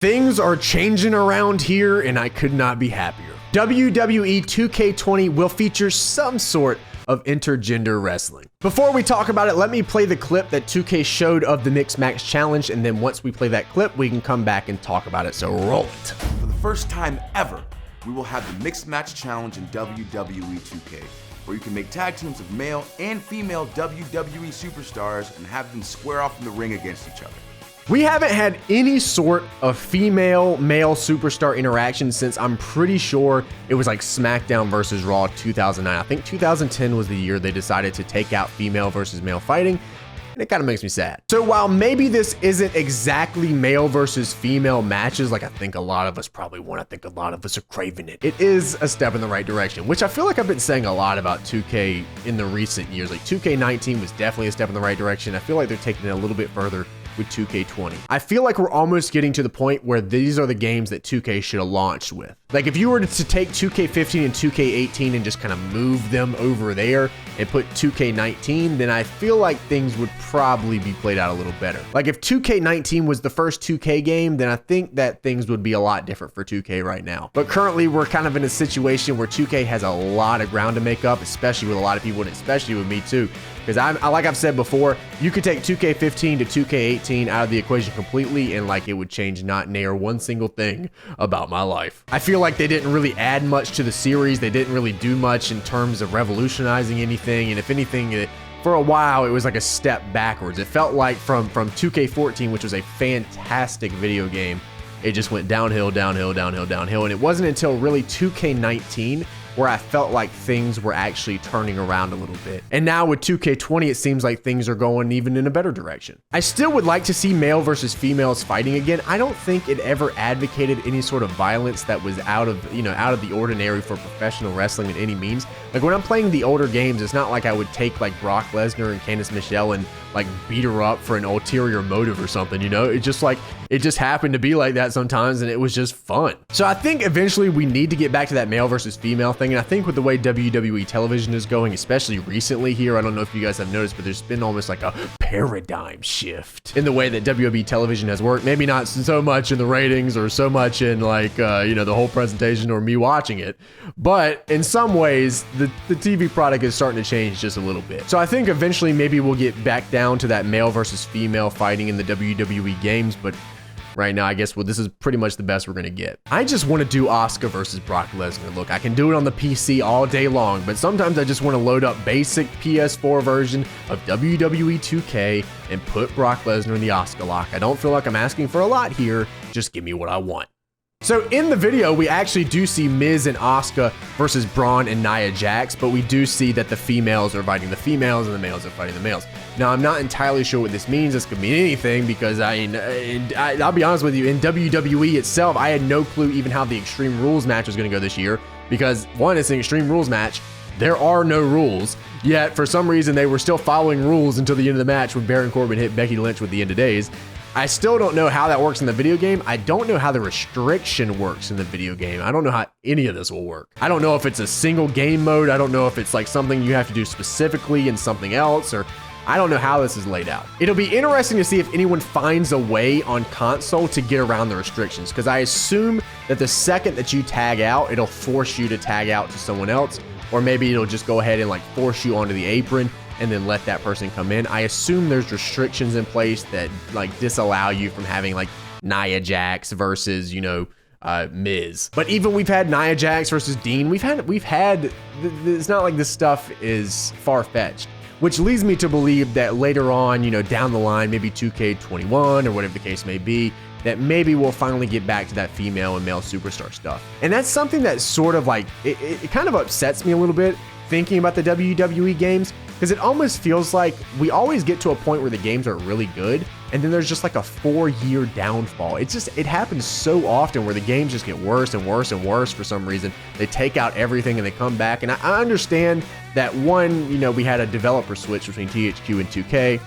Things are changing around here, and I could not be happier. WWE 2K20 will feature some sort of intergender wrestling. Before we talk about it, let me play the clip that 2K showed of the Mixed Match Challenge, and then once we play that clip, we can come back and talk about it, so roll it. For the first time ever, we will have the Mixed Match Challenge in WWE 2K, where you can make tag teams of male and female WWE superstars and have them square off in the ring against each other. We haven't had any sort of female-male superstar interaction since I'm pretty sure it was like SmackDown versus Raw 2009. I think 2010 was the year they decided to take out female versus male fighting, and it kind of makes me sad. So while maybe this isn't exactly male versus female matches like I think a lot of us probably want, I think a lot of us are craving it, it is a step in the right direction, which I feel like I've been saying a lot about 2K in the recent years. Like 2K19 was definitely a step in the right direction. I feel like they're taking it a little bit further with 2K20. I feel like we're almost getting to the point where these are the games that 2K should have launched with. Like if you were to take 2K15 and 2K18 and just kind of move them over there and put 2K19, then I feel like things would probably be played out a little better. Like if 2K19 was the first 2K game, then I think that things would be a lot different for 2K right now. But currently we're kind of in a situation where 2K has a lot of ground to make up, especially with a lot of people and especially with me too. Because like I've said before, you could take 2K15 to 2K18 out of the equation completely and like it would change not near one single thing about my life. I feel like they didn't really add much to the series. They didn't really do much in terms of revolutionizing anything. And if anything, for a while, it was like a step backwards. It felt like from 2K14, which was a fantastic video game, it just went downhill, downhill, downhill, downhill. And it wasn't until really 2K19 where I felt like things were actually turning around a little bit. And now with 2K20, it seems like things are going even in a better direction. I still would like to see male versus females fighting again. I don't think it ever advocated any sort of violence that was out of the ordinary for professional wrestling in any means. Like when I'm playing the older games, it's not like I would take like Brock Lesnar and Candice Michelle and like beat her up for an ulterior motive or something, you know? It just happened to be like that sometimes and it was just fun. So I think eventually we need to get back to that male versus female thing. And I think with the way WWE television is going, especially recently here, I don't know if you guys have noticed, but there's been almost like a paradigm shift in the way that WWE television has worked. Maybe not so much in the ratings or so much in like, the whole presentation or me watching it. But in some ways, the TV product is starting to change just a little bit. So I think eventually maybe we'll get back down to that male versus female fighting in the WWE games, but right now, I guess, well, this is pretty much the best we're going to get. I just want to do Asuka versus Brock Lesnar. Look, I can do it on the PC all day long, but sometimes I just want to load up basic PS4 version of WWE 2K and put Brock Lesnar in the Asuka lock. I don't feel like I'm asking for a lot here. Just give me what I want. So in the video, we actually do see Miz and Asuka versus Braun and Nia Jax, but we do see that the females are fighting the females and the males are fighting the males. Now, I'm not entirely sure what this means. This could mean anything because I'll be honest with you, in WWE itself, I had no clue even how the Extreme Rules match was going to go this year because one, it's an Extreme Rules match. There are no rules, yet for some reason they were still following rules until the end of the match when Baron Corbin hit Becky Lynch with the end of days. I still don't know how that works in the video game. I don't know how the restriction works in the video game. I don't know how any of this will work. I don't know if it's a single game mode. I don't know if it's like something you have to do specifically in something else, or I don't know how this is laid out. It'll be interesting to see if anyone finds a way on console to get around the restrictions, because I assume that the second that you tag out, it'll force you to tag out to someone else, or maybe it'll just go ahead and like force you onto the apron and then let that person come in. I assume there's restrictions in place that like disallow you from having like Nia Jax versus, Miz. But even we've had Nia Jax versus Dean. We've had, it's not like this stuff is far-fetched, which leads me to believe that later on, down the line, maybe 2K21 or whatever the case may be, that maybe we'll finally get back to that female and male superstar stuff. And that's something that sort of like, it kind of upsets me a little bit thinking about the WWE games, because it almost feels like we always get to a point where the games are really good and then there's just like a 4-year downfall. It happens so often where the games just get worse and worse and worse for some reason. They take out everything and they come back. And I understand that one, we had a developer switch between THQ and 2K.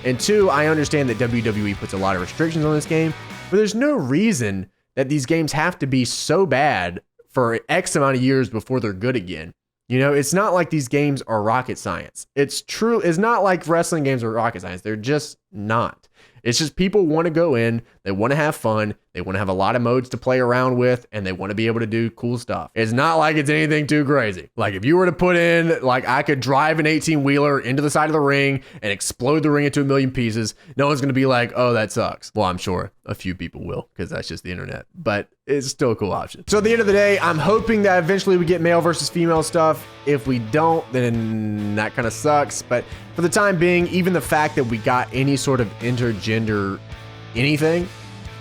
And two, I understand that WWE puts a lot of restrictions on this game, but there's no reason that these games have to be so bad for X amount of years before they're good again. It's not like these games are rocket science. It's true. It's not like wrestling games are rocket science. They're just not. It's just people want to go in, they want to have fun, They want to have a lot of modes to play around with, and they want to be able to do cool stuff. It's not like it's anything too crazy. Like if you were to put in, like I could drive an 18-wheeler into the side of the ring and explode the ring into a million pieces, no one's going to be like, oh, that sucks. Well, I'm sure a few people will, because that's just the internet, but it's still a cool option. So at the end of the day, I'm hoping that eventually we get male versus female stuff. If we don't, then that kind of sucks. But for the time being, even the fact that we got any sort of intergender anything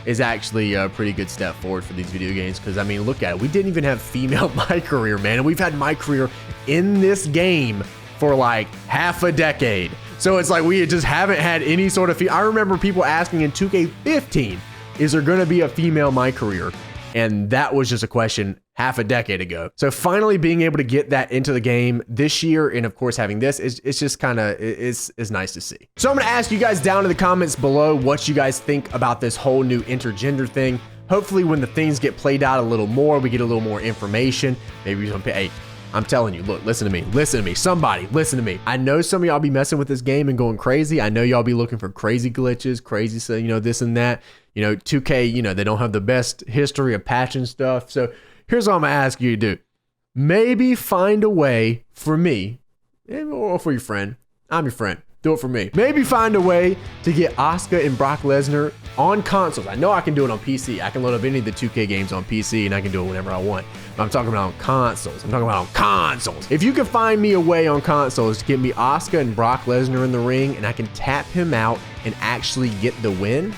is actually a pretty good step forward for these video games. Because I mean, look at it. We didn't even have female my career, man. And we've had my career in this game for like half a decade. So it's like we just haven't had any sort of I remember people asking in 2K15, is there going to be a female my career? And that was just a question half a decade ago. So finally being able to get that into the game this year, and of course having this, it's just kind of, it's nice to see. So I'm gonna ask you guys down in the comments below what you guys think about this whole new intergender thing. Hopefully when the things get played out a little more, we get a little more information. Maybe some, hey, I'm telling you, look, listen to me, somebody listen to me. I know some of y'all be messing with this game and going crazy. I know y'all be looking for crazy glitches, crazy, so you know, this and that. You know, 2K, you know, they don't have the best history of patching stuff. So here's what I'm gonna ask you to do. Maybe find a way for me, or for your friend. I'm your friend. Do it for me. Maybe find a way to get Asuka and Brock Lesnar on consoles. I know I can do it on PC. I can load up any of the 2K games on PC and I can do it whenever I want. But I'm talking about on consoles. If you can find me a way on consoles to get me Asuka and Brock Lesnar in the ring and I can tap him out and actually get the win,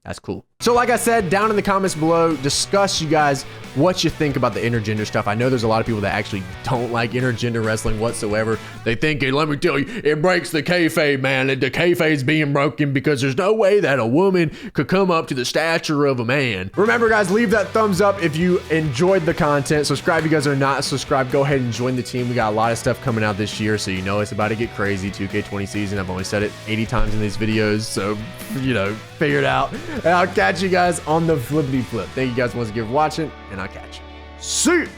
that's cool. So like I said, down in the comments below, discuss you guys what you think about the intergender stuff. I know there's a lot of people that actually don't like intergender wrestling whatsoever. They think, hey, let me tell you, it breaks the kayfabe, man. The kayfabe's being broken because there's no way that a woman could come up to the stature of a man. Remember, guys, leave that thumbs up if you enjoyed the content. Subscribe if you guys are not subscribed. Go ahead and join the team. We got a lot of stuff coming out this year, so you know it's about to get crazy. 2K20 season. I've only said it 80 times in these videos, so, you know, figure it out. And I'll catch you guys on the flippity flip. Thank you guys once again for watching, and I'll catch you. See ya!